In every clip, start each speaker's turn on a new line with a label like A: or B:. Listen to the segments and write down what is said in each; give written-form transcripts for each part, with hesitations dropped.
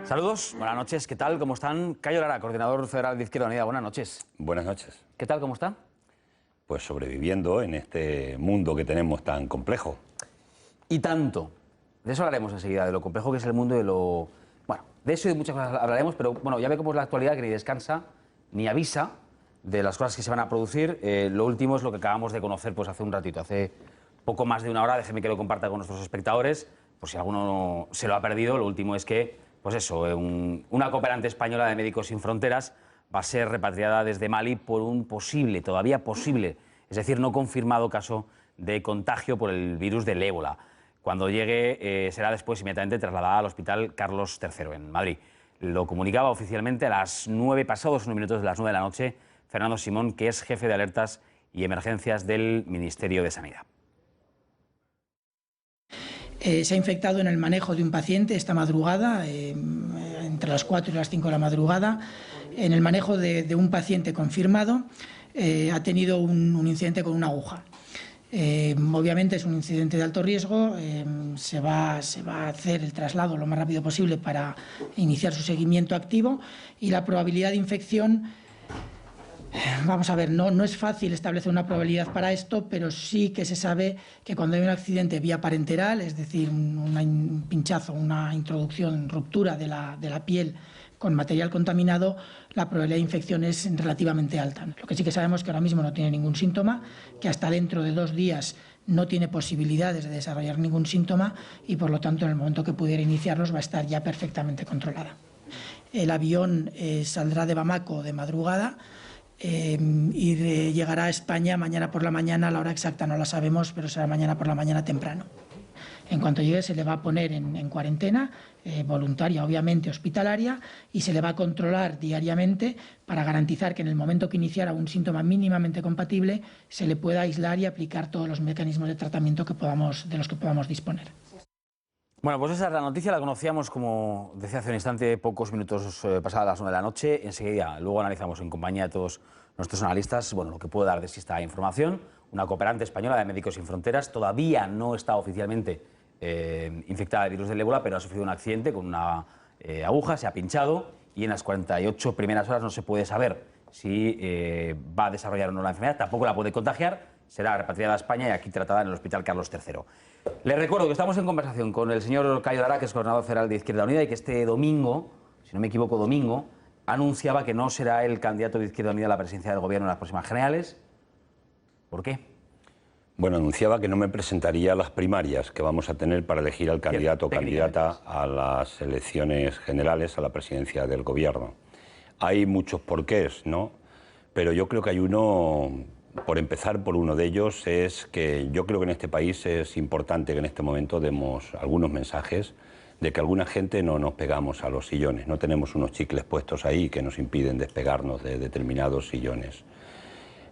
A: Saludos, buenas noches, ¿qué tal? ¿Cómo están? Cayo Lara, coordinador federal de Izquierda Unida, buenas noches.
B: Buenas noches.
A: ¿Qué tal, cómo está?
B: Pues sobreviviendo en este mundo que tenemos tan complejo.
A: Y tanto. De eso hablaremos enseguida, de lo complejo que es el mundo y de lo... Bueno, de eso y de muchas cosas hablaremos, pero bueno, ya ve cómo es la actualidad, que ni descansa, ni avisa de las cosas que se van a producir. Lo último es lo que acabamos de conocer pues hace un ratito, hace poco más de una hora. Déjeme que lo comparta con nuestros espectadores, por si alguno se lo ha perdido. Lo último es que, pues eso, una cooperante española de Médicos Sin Fronteras va a ser repatriada desde Mali por un posible, todavía posible, es decir, no confirmado caso de contagio por el virus del ébola. Cuando llegue será después inmediatamente trasladada al Hospital Carlos III en Madrid. Lo comunicaba oficialmente a las 9, pasados unos minutos de las 9 de la noche, Fernando Simón, que es jefe de alertas y emergencias del Ministerio de Sanidad.
C: Se ha infectado en el manejo de un paciente esta madrugada, entre las 4 y las 5 de la madrugada. En el manejo de un paciente confirmado ha tenido un incidente con una aguja. Obviamente es un incidente de alto riesgo, se va a hacer el traslado lo más rápido posible para iniciar su seguimiento activo y la probabilidad de infección, vamos a ver, no es fácil establecer una probabilidad para esto, pero sí que se sabe que cuando hay un accidente vía parenteral, es decir, un pinchazo, una introducción, ruptura de la piel con material contaminado, la probabilidad de infección es relativamente alta. Lo que sí que sabemos es que ahora mismo no tiene ningún síntoma, que hasta dentro de 2 días no tiene posibilidades de desarrollar ningún síntoma y, por lo tanto, en el momento que pudiera iniciarlos va a estar ya perfectamente controlada. El avión saldrá de Bamako de madrugada y llegará a España mañana por la mañana. La hora exacta no la sabemos, pero será mañana por la mañana temprano. En cuanto llegue se le va a poner en cuarentena, voluntaria, obviamente hospitalaria, y se le va a controlar diariamente para garantizar que en el momento que iniciara un síntoma mínimamente compatible se le pueda aislar y aplicar todos los mecanismos de tratamiento de los que podamos disponer.
A: Bueno, pues esa es la noticia, la conocíamos, como decía hace un instante, pocos minutos pasadas las 9 de la noche. Enseguida, luego analizamos en compañía de todos nuestros analistas, bueno, lo que puede dar de sí esta información. Una cooperante española de Médicos Sin Fronteras todavía no está oficialmente infectada de virus del ébola, pero ha sufrido un accidente con una aguja, se ha pinchado y en las 48 primeras horas no se puede saber si va a desarrollar o no la enfermedad, tampoco la puede contagiar, será repatriada a España y aquí tratada en el Hospital Carlos III. Les recuerdo que estamos en conversación con el señor Cayo Lara, que es coordinador federal de Izquierda Unida, y que este domingo, si no me equivoco, domingo, anunciaba que no será el candidato de Izquierda Unida a la presidencia del Gobierno en las próximas generales. ¿Por qué?
B: Bueno, anunciaba que no me presentaría a las primarias que vamos a tener para elegir al candidato o candidata a las elecciones generales a la presidencia del Gobierno. Hay muchos porqués, ¿no? Pero yo creo que hay uno, por empezar por uno de ellos, es que yo creo que en este país es importante que en este momento demos algunos mensajes de que alguna gente no nos pegamos a los sillones, no tenemos unos chicles puestos ahí que nos impiden despegarnos de determinados sillones.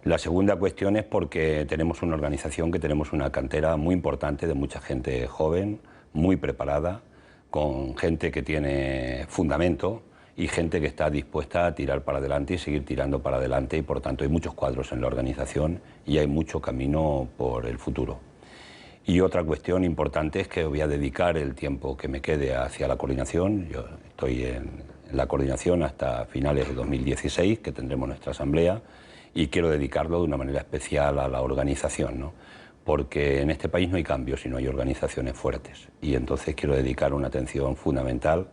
B: La segunda cuestión es porque tenemos una organización que tenemos una cantera muy importante de mucha gente joven, muy preparada, con gente que tiene fundamento y gente que está dispuesta a tirar para adelante y seguir tirando para adelante, y por tanto hay muchos cuadros en la organización y hay mucho camino por el futuro. Y otra cuestión importante es que voy a dedicar el tiempo que me quede hacia la coordinación. Yo estoy en la coordinación hasta finales de 2016, que tendremos nuestra asamblea, y quiero dedicarlo de una manera especial a la organización, ¿no? Porque en este país no hay cambios si no hay organizaciones fuertes. Y entonces quiero dedicar una atención fundamental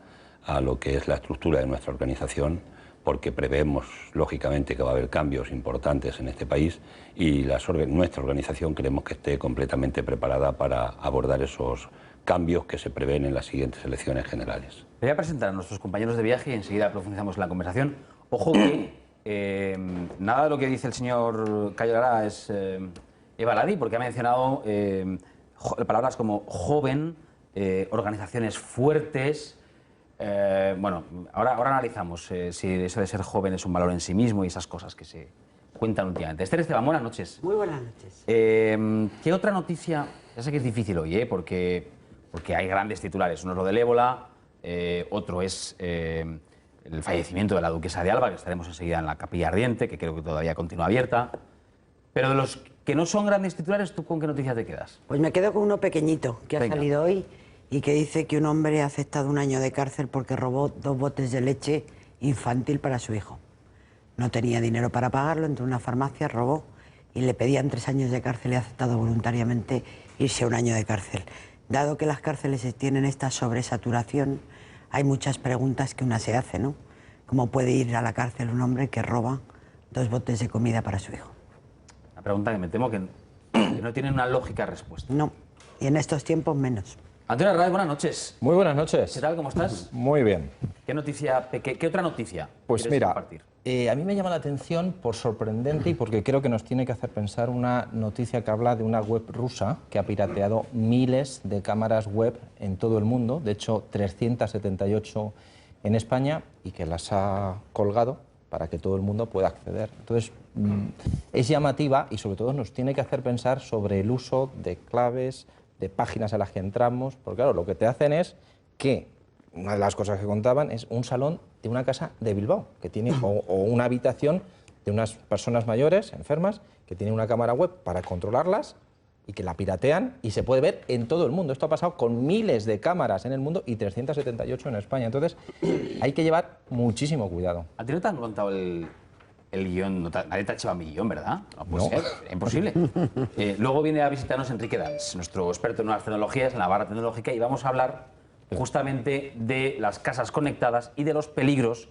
B: a lo que es la estructura de nuestra organización, porque prevemos, lógicamente, que va a haber cambios importantes en este país y nuestra organización queremos que esté completamente preparada para abordar esos cambios que se prevén en las siguientes elecciones generales.
A: Voy a presentar a nuestros compañeros de viaje y enseguida profundizamos en la conversación. Ojo que nada de lo que dice el señor Cayo Lara es baladí, porque ha mencionado palabras como joven, organizaciones fuertes. Bueno, ahora analizamos si eso de ser joven es un valor en sí mismo y esas cosas que se cuentan últimamente. Esther Esteban, buenas noches.
D: Muy buenas noches.
A: ¿Qué otra noticia? Ya sé que es difícil hoy, porque hay grandes titulares. Uno es lo del ébola, otro es el fallecimiento de la duquesa de Alba, que estaremos enseguida en la Capilla Ardiente, que creo que todavía continúa abierta. Pero de los que no son grandes titulares, ¿tú con qué noticias te quedas?
D: Pues me quedo con uno pequeñito que ha salido hoy y que dice que un hombre ha aceptado 1 año de cárcel porque robó 2 botes de leche infantil para su hijo. No tenía dinero para pagarlo, entró a una farmacia, robó y le pedían 3 años de cárcel y ha aceptado voluntariamente irse a 1 año de cárcel. Dado que las cárceles tienen esta sobresaturación, hay muchas preguntas que una se hace, ¿no? ¿Cómo puede ir a la cárcel un hombre que roba 2 botes de comida para su hijo?
A: Una pregunta que me temo que no tiene una lógica respuesta.
D: No, y en estos tiempos menos.
A: Antonio Arraiz, buenas noches.
E: Muy buenas noches.
A: ¿Qué tal? ¿Cómo estás?
E: Muy bien.
A: ¿Qué otra noticia
E: Pues
A: quieres
E: mira,
A: compartir?
E: a mí me llama la atención por sorprendente y porque creo que nos tiene que hacer pensar una noticia que habla de una web rusa que ha pirateado miles de cámaras web en todo el mundo, de hecho 378 en España, y que las ha colgado para que todo el mundo pueda acceder. Entonces, es llamativa y sobre todo nos tiene que hacer pensar sobre el uso de claves, de páginas a las que entramos, porque claro, lo que te hacen es que, una de las cosas que contaban es un salón de una casa de Bilbao, que tiene, o una habitación de unas personas mayores, enfermas, que tienen una cámara web para controlarlas y que la piratean y se puede ver en todo el mundo. Esto ha pasado con miles de cámaras en el mundo y 378 en España. Entonces, hay que llevar muchísimo cuidado.
A: ¿A ti no te han contado el guión? Nadie te ha echado mi guión, ¿verdad? No puede
E: No.
A: ser, imposible. Luego viene a visitarnos Enrique Dans, nuestro experto en nuevas tecnologías, en la barra tecnológica, y vamos a hablar justamente de las casas conectadas y de los peligros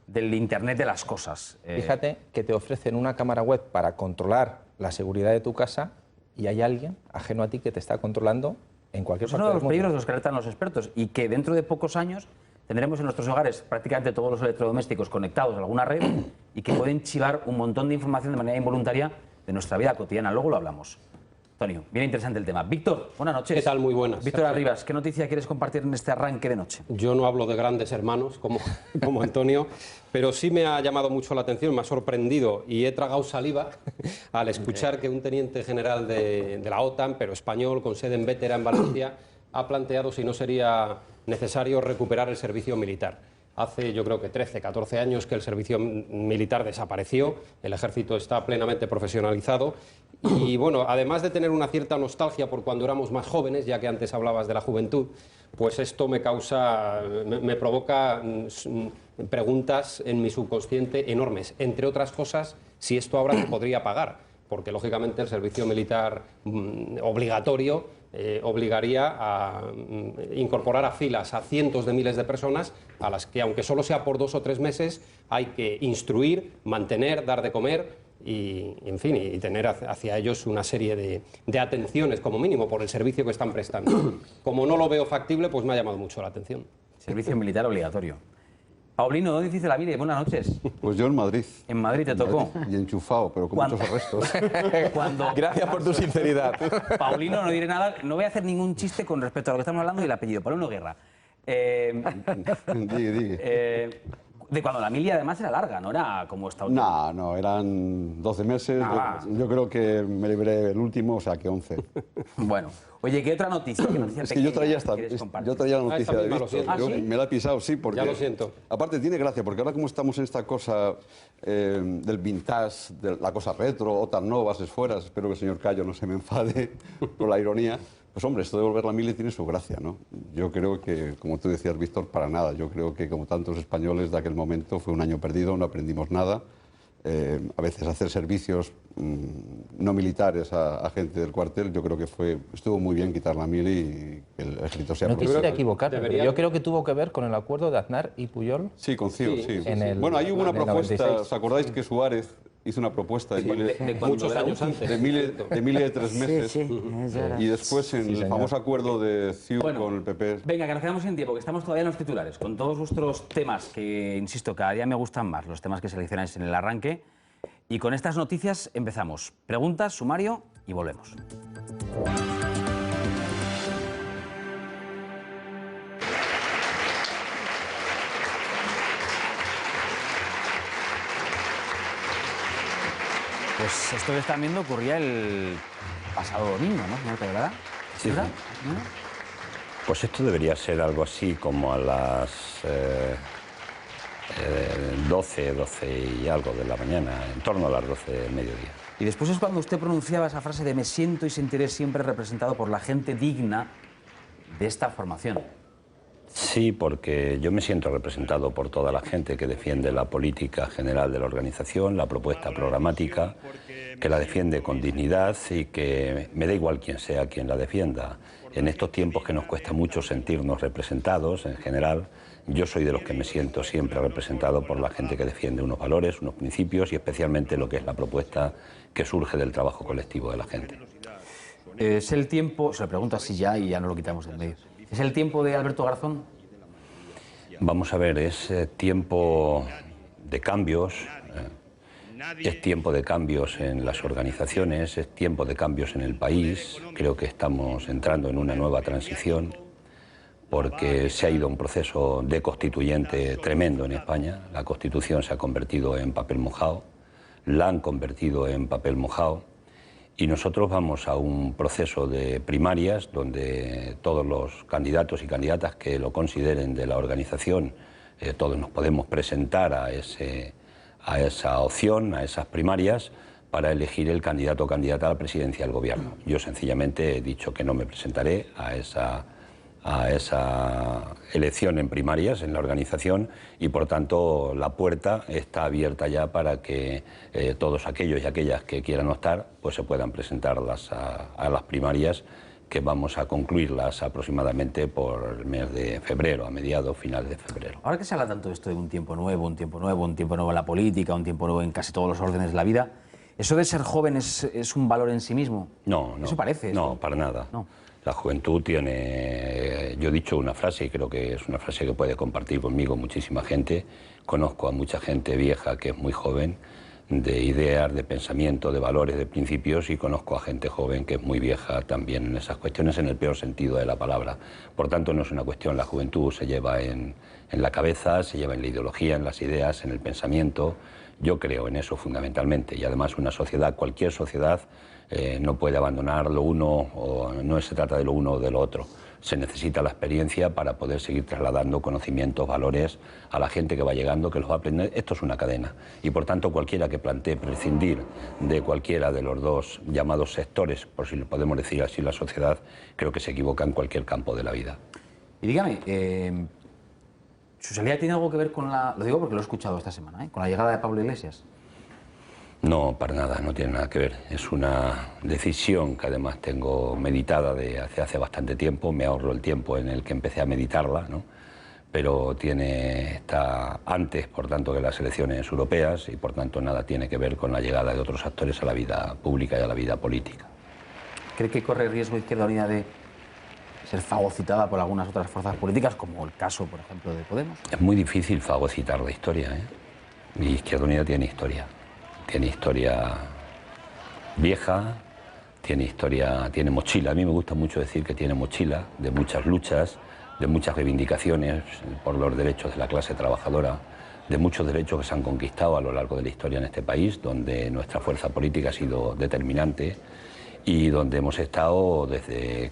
A: del Internet de las cosas.
E: Fíjate que te ofrecen una cámara web para controlar la seguridad de tu casa y hay alguien ajeno a ti que te está controlando en cualquier
A: Es
E: parte
A: uno de
E: del
A: los
E: mundo.
A: peligros de los que alertan los expertos y que dentro de pocos años tendremos en nuestros hogares prácticamente todos los electrodomésticos conectados a alguna red y que pueden chivar un montón de información de manera involuntaria de nuestra vida cotidiana. Luego lo hablamos. Antonio, bien interesante el tema. Víctor, buenas noches.
F: ¿Qué tal? Muy buenas.
A: Víctor Arribas, ¿qué noticia quieres compartir en este arranque de noche?
F: Yo no hablo de grandes hermanos como Antonio, pero sí me ha llamado mucho la atención, me ha sorprendido y he tragado saliva al escuchar que un teniente general de la OTAN, pero español, con sede en Bétera, en Valencia, ha planteado si no sería necesario recuperar el servicio militar. Hace, yo creo que 13, 14 años que el servicio militar desapareció, el ejército está plenamente profesionalizado y, bueno, además de tener una cierta nostalgia por cuando éramos más jóvenes, ya que antes hablabas de la juventud, pues esto me provoca preguntas en mi subconsciente enormes. Entre otras cosas, si esto ahora se podría pagar, porque lógicamente el servicio militar obligatorio obligaría a incorporar a filas a cientos de miles de personas a las que, aunque solo sea por 2 o 3 meses, hay que instruir, mantener, dar de comer y, en fin, y tener hacia ellos una serie de atenciones, como mínimo, por el servicio que están prestando. Como no lo veo factible, pues me ha llamado mucho la atención.
A: Servicio militar obligatorio. Paulino, ¿dónde dice la vida? Buenas noches.
G: Pues yo en Madrid.
A: En Madrid te tocó.
G: Y enchufado, pero con
A: ¿Cuándo?
G: muchos arrestos.
E: Gracias por tu sinceridad.
A: Paulino, no diré nada, no voy a hacer ningún chiste con respecto a lo que estamos hablando y el apellido. Paulino Guerra.
G: Digue.
A: De cuando la mili además era larga, no era como esta última.
G: No, eran 12 meses.
A: Nada.
G: Yo creo que me libré el último, o sea que 11.
A: Bueno, oye, ¿qué otra noticia? ¿Qué noticia
G: Es que yo traía,
A: pequeña quieres compartir?
G: yo traía la noticia
F: esta
G: de
F: misma lo
G: Víctor.
F: siento.
A: ¿Ah,
G: Yo
A: sí?
G: me la he pisado, sí, porque...
F: Ya lo siento.
G: Aparte tiene gracia, porque ahora como estamos en esta cosa del vintage, de la cosa retro, OTAN no, bases fuera, espero que el señor Cayo no se me enfade por la ironía. Pues hombre, esto de volver la mili tiene su gracia, ¿no? Yo creo que, como tú decías, Víctor, para nada. Yo creo que, como tantos españoles de aquel momento, fue un año perdido, no aprendimos nada. A veces hacer servicios no militares a gente del cuartel, yo creo que estuvo muy bien quitar la mili y que el ejército sea
E: No quisiera
G: profesional.
E: equivocarme, pero
F: Debería-
E: yo creo que tuvo que ver con el acuerdo de Aznar y Puyol.
G: Sí, con CIO, sí.
E: En el-
G: Bueno, ahí hubo una
E: en el
G: propuesta,
E: 96.
G: ¿os acordáis que Suárez hizo una propuesta de
F: Muchos años antes.
G: de mili de 3 meses?
D: Sí, es verdad.
G: Y después en el
E: señor.
G: famoso acuerdo de CIU
A: Bueno,
G: con el PP.
A: Venga, que nos quedamos sin tiempo, que estamos todavía en los titulares, con todos vuestros temas que, insisto, cada día me gustan más, los temas que seleccionáis en el arranque. Y con estas noticias empezamos. Preguntas, sumario y volvemos. Pues esto que están viendo ocurría el pasado domingo, ¿no, señor Pedrada?
B: Sí,
A: ¿Verdad?
B: sí.
A: ¿No?
B: Pues esto debería ser algo así como a las 12 y algo de la mañana, en torno a las 12 del mediodía.
A: Y después es cuando usted pronunciaba esa frase de me siento y sentiré siempre representado por la gente digna de esta formación.
B: Sí, porque yo me siento representado por toda la gente que defiende la política general de la organización, la propuesta programática, que la defiende con dignidad y que me da igual quién sea quien la defienda. En estos tiempos que nos cuesta mucho sentirnos representados, en general, yo soy de los que me siento siempre representado por la gente que defiende unos valores, unos principios y especialmente lo que es la propuesta que surge del trabajo colectivo de la gente.
A: ¿Es el tiempo, se lo pregunto así ya y ya no lo quitamos del medio, ¿es el tiempo de Alberto Garzón?
B: Vamos a ver, es tiempo de cambios, es tiempo de cambios en las organizaciones, es tiempo de cambios en el país. Creo que estamos entrando en una nueva transición porque se ha ido un proceso deconstituyente tremendo en España. La Constitución se ha convertido en papel mojado, la han convertido en papel mojado y nosotros vamos a un proceso de primarias donde todos los candidatos y candidatas que lo consideren de la organización, todos nos podemos presentar a esa opción, a esas primarias, para elegir el candidato o candidata a la presidencia del gobierno. Yo sencillamente he dicho que no me presentaré a esa elección en primarias en la organización y por tanto la puerta está abierta ya para que todos aquellos y aquellas que quieran optar pues se puedan presentar a las primarias, que vamos a concluirlas aproximadamente por el mes de febrero, a mediados, finales de febrero.
A: Ahora que se habla tanto de esto de un tiempo nuevo, un tiempo nuevo, un tiempo nuevo en la política, un tiempo nuevo en casi todos los órdenes de la vida, ¿eso de ser joven es un valor en sí mismo?
B: No, no.
A: Eso parece.
B: No, para nada.
A: No.
B: La juventud tiene... Yo he dicho una frase y creo que es una frase que puede compartir conmigo muchísima gente. Conozco a mucha gente vieja que es muy joven, de ideas, de pensamiento, de valores, de principios, y conozco a gente joven que es muy vieja también en esas cuestiones, en el peor sentido de la palabra. Por tanto, no es una cuestión, la juventud se lleva en la cabeza, se lleva en la ideología, en las ideas, en el pensamiento. Yo creo en eso fundamentalmente, y además una sociedad, cualquier sociedad, no puede abandonar lo uno, o no se trata de lo uno o de lo otro. Se necesita la experiencia para poder seguir trasladando conocimientos, valores a la gente que va llegando, que los va a aprender. Esto es una cadena y por tanto cualquiera que plantee prescindir de cualquiera de los dos llamados sectores, por si lo podemos decir así, la sociedad, creo que se equivoca en cualquier campo de la vida.
A: Y dígame, ¿su salida tiene algo que ver con la... Lo digo porque lo he escuchado esta semana, con la llegada de Pablo Iglesias?
B: No, para nada, no tiene nada que ver. Es una decisión que además tengo meditada de hace bastante tiempo. Me ahorro el tiempo en el que empecé a meditarla, ¿no? Pero está antes, por tanto, que las elecciones europeas y por tanto nada tiene que ver con la llegada de otros actores a la vida pública y a la vida política.
A: ¿Cree que corre riesgo Izquierda Unida de ser fagocitada por algunas otras fuerzas políticas, como el caso, por ejemplo, de Podemos?
B: Es muy difícil fagocitar la historia, ¿eh? Y Izquierda Unida tiene historia. Tiene historia vieja, tiene mochila. A mí me gusta mucho decir que tiene mochila de muchas luchas, de muchas reivindicaciones por los derechos de la clase trabajadora, de muchos derechos que se han conquistado a lo largo de la historia en este país, donde nuestra fuerza política ha sido determinante y donde hemos estado desde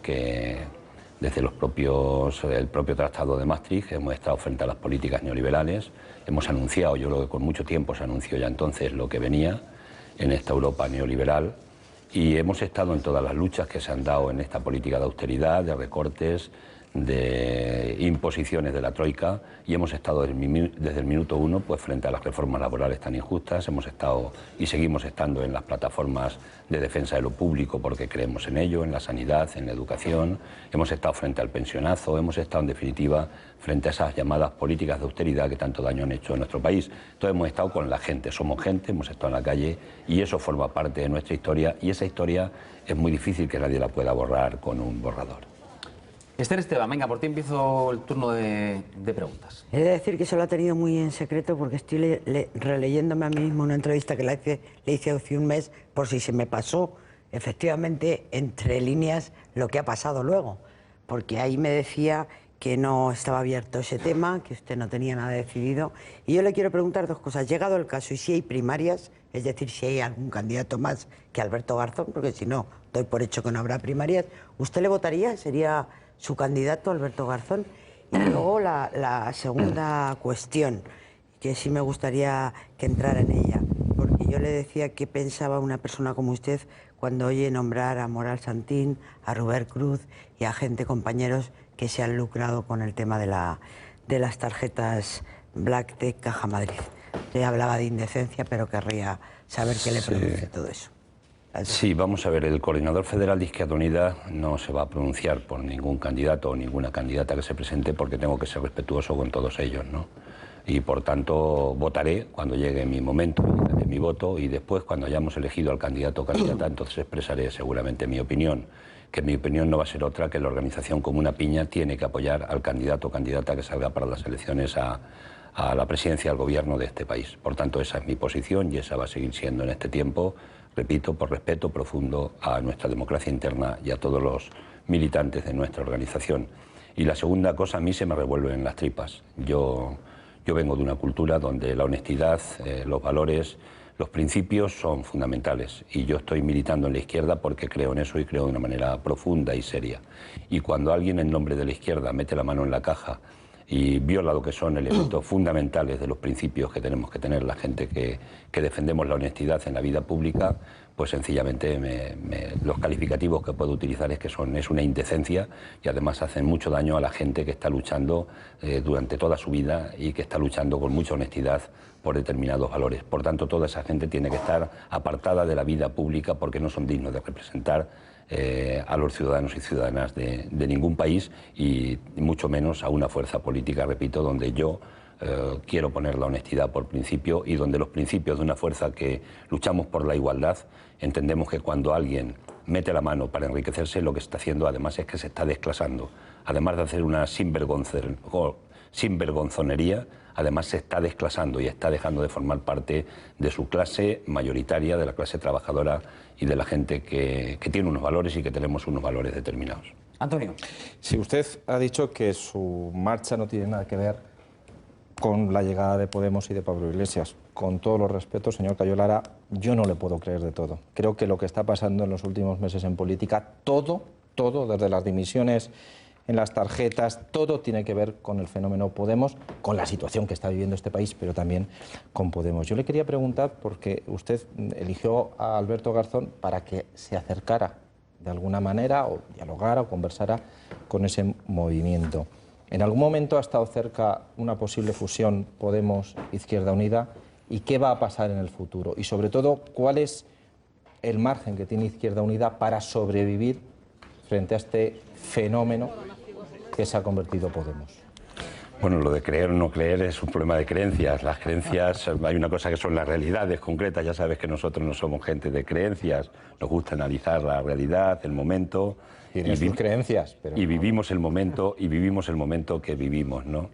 B: el propio Tratado de Maastricht, hemos estado frente a las políticas neoliberales, hemos anunciado, yo creo que con mucho tiempo se anunció ya entonces lo que venía en esta Europa neoliberal, y hemos estado en todas las luchas que se han dado en esta política de austeridad, de recortes, de imposiciones de la Troika, y hemos estado desde el minuto uno pues, frente a las reformas laborales tan injustas. Hemos estado y seguimos estando en las plataformas de defensa de lo público porque creemos en ello, en la sanidad, en la educación. Hemos estado frente al pensionazo, hemos estado en definitiva frente a esas llamadas políticas de austeridad que tanto daño han hecho en nuestro país. Entonces hemos estado con la gente, somos gente, hemos estado en la calle y eso forma parte de nuestra historia, y esa historia es muy difícil que nadie la pueda borrar con un borrador.
A: Esther Esteban, venga, por ti empiezo el turno de preguntas.
D: He de decir que eso lo ha tenido muy en secreto porque estoy releyéndome a mí mismo una entrevista que le hice hace un mes, por si se me pasó efectivamente entre líneas lo que ha pasado luego. Porque ahí me decía que no estaba abierto ese tema, que usted no tenía nada decidido. Y yo le quiero preguntar dos cosas. Llegado el caso, y si hay primarias, es decir, si hay algún candidato más que Alberto Garzón, porque si no, doy por hecho que no habrá primarias, ¿usted le votaría? ¿Sería su candidato, Alberto Garzón? Y luego la segunda cuestión, que sí me gustaría que entrara en ella, porque yo le decía qué pensaba una persona como usted cuando oye nombrar a Moral Santín, a Rubén Cruz y a gente, compañeros, que se han lucrado con el tema de las tarjetas Black de Caja Madrid. Le hablaba de indecencia, pero querría saber qué le produce todo eso.
B: Sí, vamos a ver, el coordinador federal de Izquierda Unida no se va a pronunciar por ningún candidato o ninguna candidata que se presente porque tengo que ser respetuoso con todos ellos, ¿no? Y por tanto votaré cuando llegue mi momento de mi voto y después cuando hayamos elegido al candidato o candidata entonces expresaré seguramente mi opinión, que mi opinión no va a ser otra que la organización como una piña tiene que apoyar al candidato o candidata que salga para las elecciones a la presidencia del gobierno de este país. Por tanto, esa es mi posición y esa va a seguir siendo en este tiempo, repito, por respeto profundo a nuestra democracia interna y a todos los militantes de nuestra organización. Y la segunda cosa, a mí se me revuelven las tripas. Yo vengo de una cultura donde la honestidad, los valores, los principios son fundamentales y yo estoy militando en la izquierda porque creo en eso y creo de una manera profunda y seria. Y cuando alguien en nombre de la izquierda mete la mano en la caja y viola lo que son elementos fundamentales de los principios que tenemos que tener la gente que defendemos la honestidad en la vida pública, pues sencillamente los calificativos que puedo utilizar es una indecencia y además hacen mucho daño a la gente que está luchando durante toda su vida y que está luchando con mucha honestidad por determinados valores. Por tanto, toda esa gente tiene que estar apartada de la vida pública porque no son dignos de representar a los ciudadanos y ciudadanas de ningún país y mucho menos a una fuerza política, repito, donde yo quiero poner la honestidad por principio y donde los principios de una fuerza que luchamos por la igualdad, entendemos que cuando alguien mete la mano para enriquecerse, lo que está haciendo además es que se está desclasando. Además de hacer una sinvergonzonería, además se está desclasando y está dejando de formar parte de su clase mayoritaria, de la clase trabajadora y de la gente que tiene unos valores y que tenemos unos valores determinados.
A: Antonio.
E: Si usted ha dicho que su marcha no tiene nada que ver con la llegada de Podemos y de Pablo Iglesias. Con todos los respetos, señor Cayo Lara, yo no le puedo creer de todo. Creo que lo que está pasando en los últimos meses en política, todo, desde las dimisiones en las tarjetas, todo tiene que ver con el fenómeno Podemos, con la situación que está viviendo este país, pero también con Podemos. Yo le quería preguntar, porque usted eligió a Alberto Garzón para que se acercara de alguna manera, o dialogara o conversara con ese movimiento. ¿En algún momento ha estado cerca una posible fusión Podemos-Izquierda Unida? ¿Y qué va a pasar en el futuro? Y sobre todo, ¿cuál es el margen que tiene Izquierda Unida para sobrevivir frente a este fenómeno que se ha convertido Podemos?
B: Bueno, lo de creer o no creer es un problema de creencias. Las creencias, hay una cosa que son las realidades concretas. Ya sabes que nosotros no somos gente de creencias. Nos gusta analizar la realidad, el momento.
E: Tiene sus creencias, pero...
B: Y vivimos el momento que vivimos, ¿no?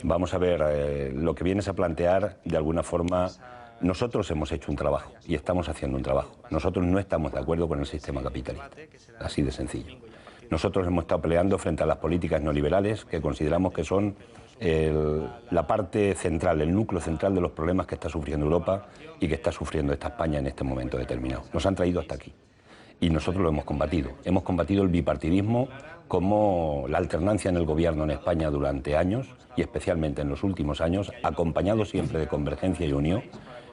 B: Vamos a ver, lo que vienes a plantear, de alguna forma, nosotros hemos hecho un trabajo y estamos haciendo un trabajo. Nosotros no estamos de acuerdo con el sistema capitalista, así de sencillo. Nosotros hemos estado peleando frente a las políticas neoliberales que consideramos que son la parte central, el núcleo central de los problemas que está sufriendo Europa y que está sufriendo esta España en este momento determinado. Nos han traído hasta aquí y nosotros lo hemos combatido. Hemos combatido el bipartidismo como la alternancia en el gobierno en España durante años y especialmente en los últimos años, acompañado siempre de Convergencia y Unión,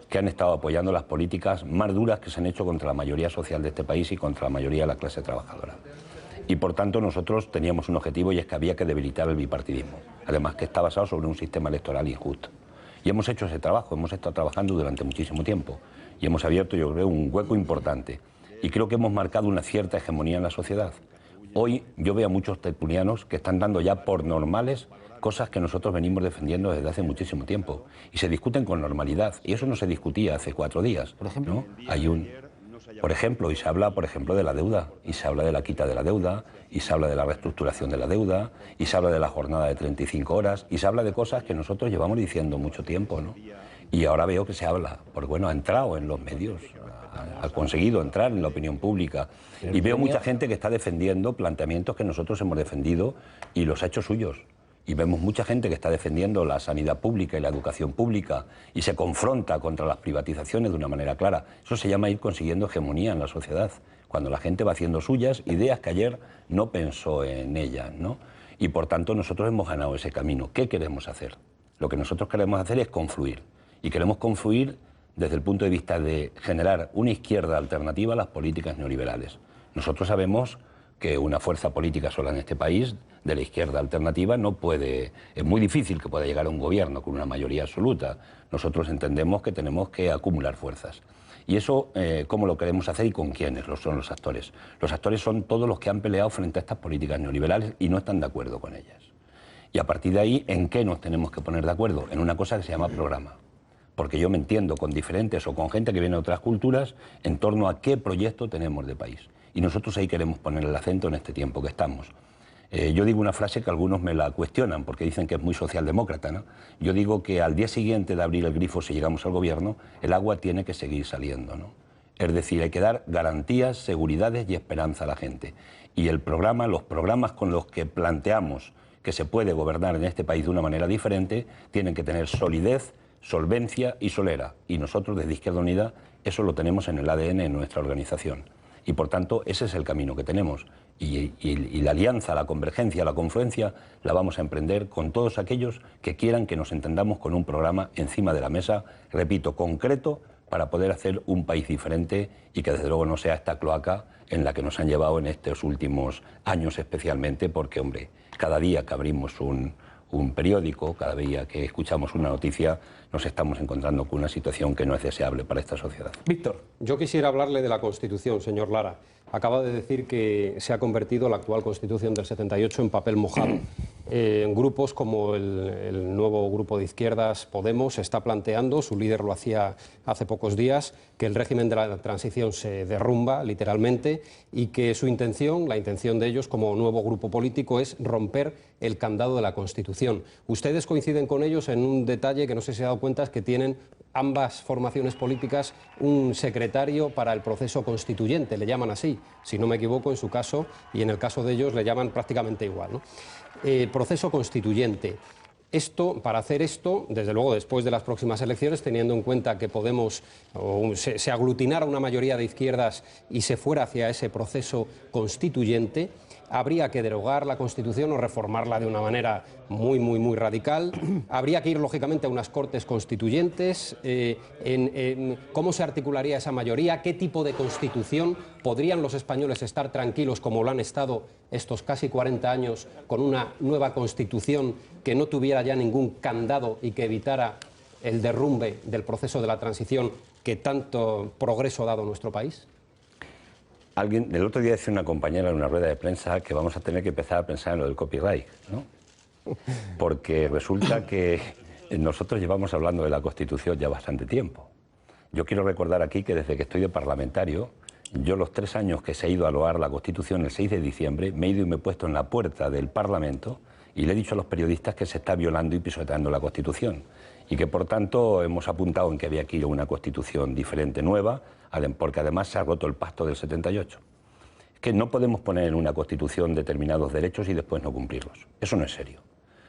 B: que han estado apoyando las políticas más duras que se han hecho contra la mayoría social de este país y contra la mayoría de la clase trabajadora. Y por tanto nosotros teníamos un objetivo y es que había que debilitar el bipartidismo, además que está basado sobre un sistema electoral injusto. Y hemos hecho ese trabajo, hemos estado trabajando durante muchísimo tiempo y hemos abierto, yo creo, un hueco importante y creo que hemos marcado una cierta hegemonía en la sociedad. Hoy yo veo a muchos tertulianos que están dando ya por normales cosas que nosotros venimos defendiendo desde hace muchísimo tiempo y se discuten con normalidad y eso no se discutía hace 4 días. Por ejemplo, ¿no? Por ejemplo, y se habla, por ejemplo, de la deuda, y se habla de la quita de la deuda, y se habla de la reestructuración de la deuda, y se habla de la jornada de 35 horas, y se habla de cosas que nosotros llevamos diciendo mucho tiempo, ¿no? Y ahora veo que se habla, porque bueno, ha entrado en los medios, ha conseguido entrar en la opinión pública, y veo mucha gente que está defendiendo planteamientos que nosotros hemos defendido y los ha hecho suyos. Y vemos mucha gente que está defendiendo la sanidad pública y la educación pública y se confronta contra las privatizaciones de una manera clara. Eso se llama ir consiguiendo hegemonía en la sociedad, cuando la gente va haciendo suyas ideas que ayer no pensó en ellas, ¿no? Y por tanto nosotros hemos ganado ese camino. ¿Qué queremos hacer? Lo que nosotros queremos hacer es confluir. Y queremos confluir desde el punto de vista de generar una izquierda alternativa a las políticas neoliberales. Nosotros sabemos que una fuerza política sola en este país, de la izquierda alternativa, no puede, es muy difícil que pueda llegar a un gobierno con una mayoría absoluta. Nosotros entendemos que tenemos que acumular fuerzas. Y eso, ¿cómo lo queremos hacer y con quiénes son los actores? Los actores son todos los que han peleado frente a estas políticas neoliberales y no están de acuerdo con ellas. Y a partir de ahí, ¿en qué nos tenemos que poner de acuerdo? En una cosa que se llama programa. Porque yo me entiendo con diferentes o con gente que viene de otras culturas en torno a qué proyecto tenemos de país. Y nosotros ahí queremos poner el acento en este tiempo que estamos. Yo digo una frase que algunos me la cuestionan porque dicen que es muy socialdemócrata, ¿no? Yo digo que al día siguiente de abrir el grifo, si llegamos al gobierno, el agua tiene que seguir saliendo, ¿no? Es decir, hay que dar garantías, seguridades y esperanza a la gente. Y el programa, los programas con los que planteamos que se puede gobernar en este país de una manera diferente, tienen que tener solidez, solvencia y solera. Y nosotros desde Izquierda Unida eso lo tenemos en el ADN en nuestra organización. Y por tanto ese es el camino que tenemos. Y la alianza, la convergencia, la confluencia la vamos a emprender con todos aquellos que quieran que nos entendamos con un programa encima de la mesa, repito, concreto, para poder hacer un país diferente y que desde luego no sea esta cloaca en la que nos han llevado en estos últimos años especialmente, porque, hombre, cada día que abrimos un periódico, cada día que escuchamos una noticia, nos estamos encontrando con una situación que no es deseable para esta sociedad.
F: Víctor, yo quisiera hablarle de la Constitución, señor Lara. Acaba de decir que se ha convertido la actual Constitución del 78 en papel mojado. Grupos como el nuevo grupo de izquierdas Podemos está planteando, su líder lo hacía hace pocos días, que el régimen de la transición se derrumba literalmente y que su intención, la intención de ellos como nuevo grupo político, es romper el candado de la Constitución. Ustedes coinciden con ellos en un detalle que no sé si se ha dado cuenta, es que tienen ambas formaciones políticas un secretario para el proceso constituyente, le llaman así, si no me equivoco, en su caso, y en el caso de ellos le llaman prácticamente igual, ¿no? Proceso constituyente. Para hacer esto, desde luego después de las próximas elecciones, teniendo en cuenta que Podemos se aglutinara una mayoría de izquierdas y se fuera hacia ese proceso constituyente, habría que derogar la Constitución o reformarla de una manera muy radical. Habría que ir, lógicamente, a unas Cortes Constituyentes. ¿Cómo se articularía esa mayoría? ¿Qué tipo de Constitución? ¿Podrían los españoles estar tranquilos, como lo han estado estos casi 40 años, con una nueva Constitución que no tuviera ya ningún candado y que evitara el derrumbe del proceso de la transición que tanto progreso ha dado a nuestro país?
B: El otro día decía una compañera en una rueda de prensa que vamos a tener que empezar a pensar en lo del copyright, ¿no? Porque resulta que nosotros llevamos hablando de la Constitución ya bastante tiempo. Yo quiero recordar aquí que desde que estoy de parlamentario, yo los 3 años que se ha ido a loar la Constitución el 6 de diciembre, me he ido y me he puesto en la puerta del Parlamento y le he dicho a los periodistas que se está violando y pisoteando la Constitución y que por tanto hemos apuntado en que había que ir a una Constitución diferente, nueva, porque además se ha roto el pacto del 78. Es que no podemos poner en una Constitución determinados derechos y después no cumplirlos. Eso no es serio.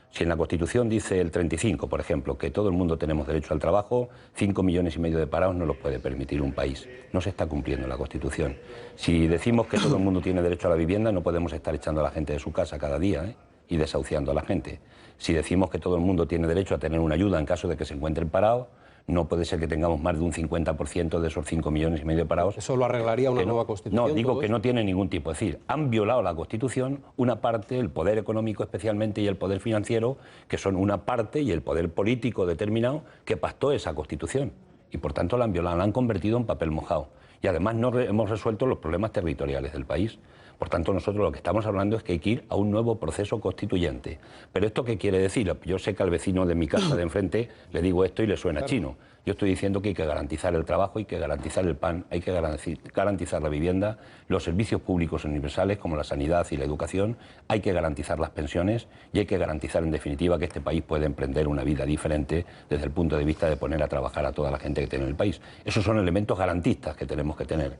B: Si en la Constitución dice el 35, por ejemplo, que todo el mundo tenemos derecho al trabajo, 5,5 millones de parados no los puede permitir un país. No se está cumpliendo la Constitución. Si decimos que todo el mundo tiene derecho a la vivienda, no podemos estar echando a la gente de su casa cada día, y desahuciando a la gente. Si decimos que todo el mundo tiene derecho a tener una ayuda en caso de que se encuentren parados, no puede ser que tengamos más de un 50% de esos 5,5 millones de parados.
F: ¿Eso lo arreglaría una nueva Constitución?
B: No, digo que no tiene ningún tipo. Es decir, han violado la Constitución una parte, el poder económico especialmente y el poder financiero, que son una parte, y el poder político determinado que pactó esa Constitución. Y por tanto la han violado, la han convertido en papel mojado. Y además no hemos resuelto los problemas territoriales del país. Por tanto, nosotros lo que estamos hablando es que hay que ir a un nuevo proceso constituyente. ¿Pero esto qué quiere decir? Yo sé que al vecino de mi casa de enfrente le digo esto y le suena chino. Yo estoy diciendo que hay que garantizar el trabajo, hay que garantizar el pan, hay que garantizar la vivienda, los servicios públicos universales como la sanidad y la educación, hay que garantizar las pensiones y hay que garantizar, en definitiva, que este país pueda emprender una vida diferente desde el punto de vista de poner a trabajar a toda la gente que tiene en el país. Esos son elementos garantistas que tenemos que tener.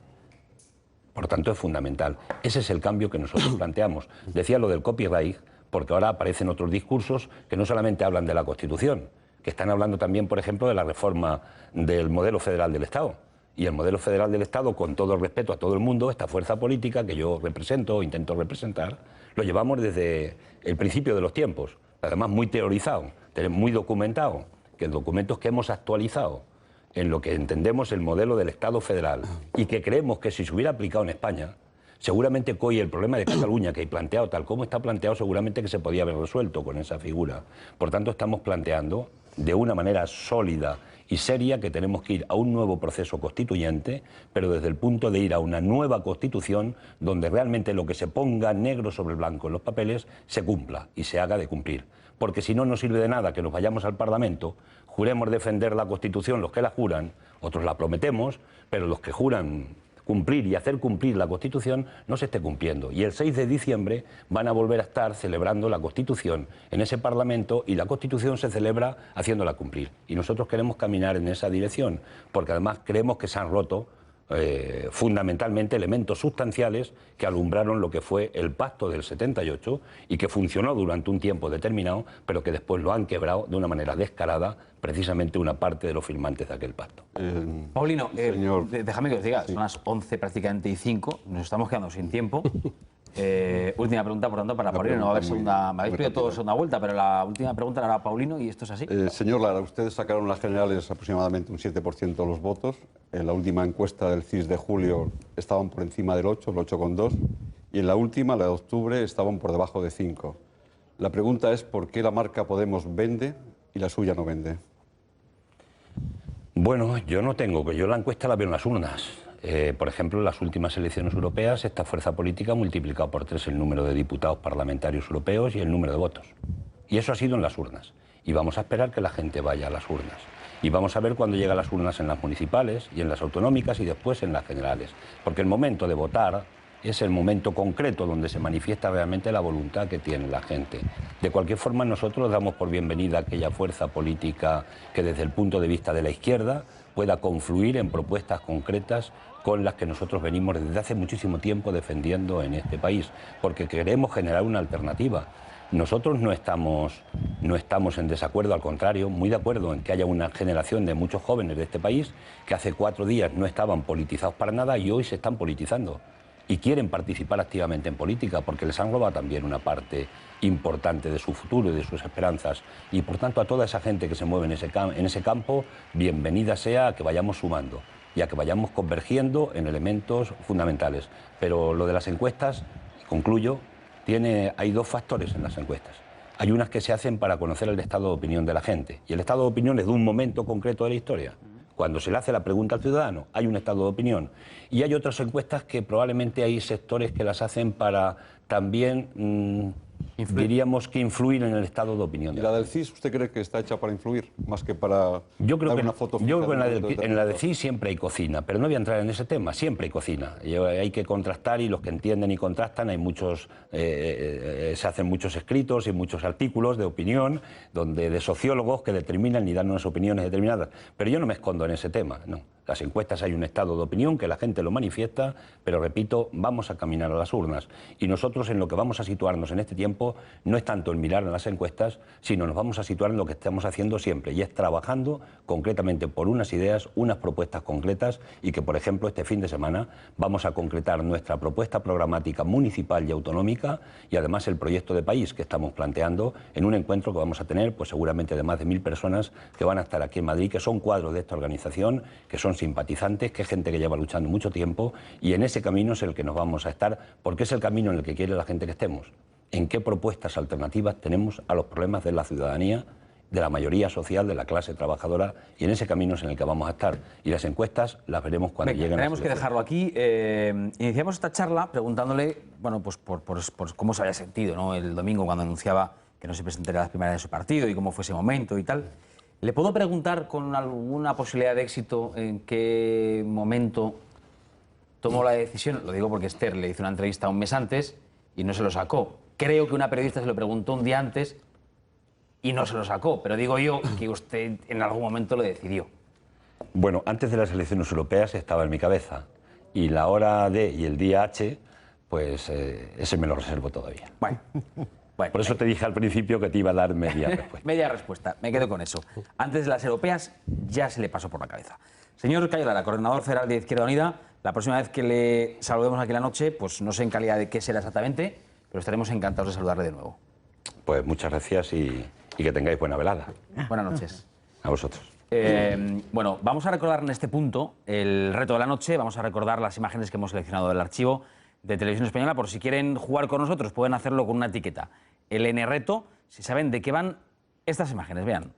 B: Por tanto, es fundamental. Ese es el cambio que nosotros planteamos. Decía lo del copyright, porque ahora aparecen otros discursos que no solamente hablan de la Constitución, que están hablando también, por ejemplo, de la reforma del modelo federal del Estado. Y el modelo federal del Estado, con todo el respeto a todo el mundo, esta fuerza política que yo represento o intento representar, lo llevamos desde el principio de los tiempos, además muy teorizado, muy documentado, que documentos que hemos actualizado en lo que entendemos el modelo del Estado federal y que creemos que si se hubiera aplicado en España, seguramente hoy el problema de Cataluña que hay planteado, tal como está planteado, seguramente que se podía haber resuelto con esa figura. Por tanto, estamos planteando de una manera sólida y seria que tenemos que ir a un nuevo proceso constituyente, pero desde el punto de ir a una nueva Constitución donde realmente lo que se ponga negro sobre blanco en los papeles se cumpla y se haga de cumplir. Porque si no, no sirve de nada que nos vayamos al Parlamento, juremos defender la Constitución los que la juran, otros la prometemos, pero los que juran cumplir y hacer cumplir la Constitución no se esté cumpliendo. Y el 6 de diciembre van a volver a estar celebrando la Constitución en ese Parlamento y la Constitución se celebra haciéndola cumplir. Y nosotros queremos caminar en esa dirección, porque además creemos que se han roto fundamentalmente elementos sustanciales que alumbraron lo que fue el pacto del 78 y que funcionó durante un tiempo determinado, pero que después lo han quebrado de una manera descarada precisamente una parte de los firmantes de aquel pacto.
A: Paulino,
G: señor...
A: déjame que os diga, son las 11 prácticamente y 5, nos estamos quedando sin tiempo. Última pregunta, por tanto, para Paulino. No va a haber segunda. Me habéis pedido todo segunda vuelta, pero la última pregunta la hará Paulino y esto es así.
G: Señor Lara, ustedes sacaron las generales aproximadamente un 7% de los votos. En la última encuesta del CIS de julio estaban por encima del 8, el 8,2. Y en la última, la de octubre, estaban por debajo de 5. La pregunta es por qué la marca Podemos vende y la suya no vende.
B: Bueno, yo la encuesta la veo en las urnas. Por ejemplo, en las últimas elecciones europeas, esta fuerza política ha multiplicado por 3 el número de diputados parlamentarios europeos y el número de votos. Y eso ha sido en las urnas. Y vamos a esperar que la gente vaya a las urnas. Y vamos a ver cuándo llega a las urnas en las municipales y en las autonómicas y después en las generales. Porque el momento de votar es el momento concreto donde se manifiesta realmente la voluntad que tiene la gente. De cualquier forma, nosotros damos por bienvenida aquella fuerza política que desde el punto de vista de la izquierda pueda confluir en propuestas concretas con las que nosotros venimos desde hace muchísimo tiempo defendiendo en este país, porque queremos generar una alternativa. Nosotros no estamos en desacuerdo, al contrario, muy de acuerdo en que haya una generación de muchos jóvenes de este país que hace 4 días no estaban politizados para nada y hoy se están politizando y quieren participar activamente en política porque les han robado también una parte importante de su futuro y de sus esperanzas. Y por tanto a toda esa gente que se mueve en ese campo, bienvenida sea a que vayamos sumando y a que vayamos convergiendo en elementos fundamentales. Pero lo de las encuestas, concluyo, hay 2 factores en las encuestas. Hay unas que se hacen para conocer el estado de opinión de la gente y el estado de opinión es de un momento concreto de la historia. Cuando se le hace la pregunta al ciudadano, hay un estado de opinión. Y hay otras encuestas que probablemente hay sectores que las hacen para también, diríamos que influir en el estado de opinión.
G: ¿Y la del CIS usted cree que está hecha para influir, más que para dar una foto fija?
B: Yo creo que en la del CIS siempre hay cocina, pero no voy a entrar en ese tema, siempre hay cocina. Hay que contrastar y los que entienden y contrastan, se hacen muchos escritos y muchos artículos de opinión de sociólogos que determinan y dan unas opiniones determinadas. Pero yo no me escondo en ese tema, no. Las encuestas hay un estado de opinión que la gente lo manifiesta, pero repito, vamos a caminar a las urnas. Y nosotros en lo que vamos a situarnos en este tiempo no es tanto el mirar en las encuestas, sino nos vamos a situar en lo que estamos haciendo siempre, y es trabajando concretamente por unas ideas, unas propuestas concretas, y que, por ejemplo, este fin de semana vamos a concretar nuestra propuesta programática municipal y autonómica, y además el proyecto de país que estamos planteando en un encuentro que vamos a tener, pues seguramente de más de 1000 personas que van a estar aquí en Madrid, que son cuadros de esta organización, que son simpatizantes, que es gente que lleva luchando mucho tiempo, y en ese camino es el que nos vamos a estar, porque es el camino en el que quiere la gente que estemos. ¿En qué propuestas alternativas tenemos a los problemas de la ciudadanía, de la mayoría social, de la clase trabajadora? Y en ese camino es en el que vamos a estar. Y las encuestas las veremos cuando lleguen.
A: Tenemos que dejarlo aquí. Iniciamos esta charla preguntándole, bueno, pues por cómo se había sentido, ¿no?, el domingo cuando anunciaba que no se presentaría a las primarias de su partido y cómo fue ese momento y tal. ¿Le puedo preguntar con alguna posibilidad de éxito en qué momento tomó la decisión? Lo digo porque Esther le hizo una entrevista un mes antes y no se lo sacó. Creo que una periodista se lo preguntó un día antes y no se lo sacó, pero digo yo que usted en algún momento lo decidió.
B: Bueno, antes de las elecciones europeas estaba en mi cabeza, y la hora D y el día H, pues ese me lo reservo todavía.
A: Bueno,
B: por eso te dije al principio que te iba a dar media respuesta.
A: Media respuesta, me quedo con eso. Antes de las europeas ya se le pasó por la cabeza. Señor Cayo Lara, coordinador federal de Izquierda Unida, la próxima vez que le saludemos aquí la noche, pues no sé en calidad de qué será exactamente, pero estaremos encantados de saludarle de nuevo.
B: Pues muchas gracias y que tengáis buena velada.
A: Buenas noches.
B: A vosotros.
A: Bueno, vamos a recordar en este punto el reto de la noche, vamos a recordar las imágenes que hemos seleccionado del archivo de Televisión Española. Por si quieren jugar con nosotros, pueden hacerlo con una etiqueta. El N-Reto, si saben de qué van estas imágenes, vean.